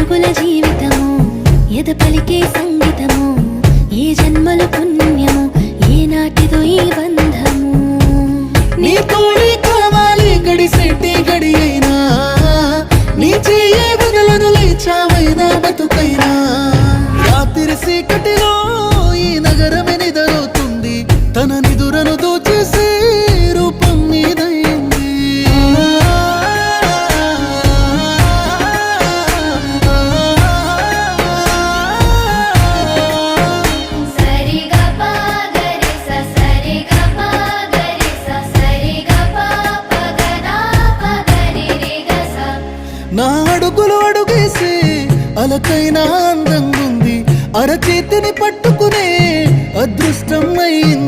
అడుగుల జీవితము ఎద పలికే సంగీతము ఏ జన్మల పుణ్యము ఏ నాటిదో ఈ బంధము నీ తోడే కావాలి గడిసెట్టి గడి అయినా నీ చెయ్యే వదలను లేచావైనా బతుకైనా రాత్రి చీకటిలో ఈ నగరమే నిదరవుతుంది తన నిదురను దోచేసే రూపం నీదైంది నా అడుగులు అడుగేసి అలకైనా అందంగుంది అరచేతిని పట్టుకునే అదృష్టం అయింది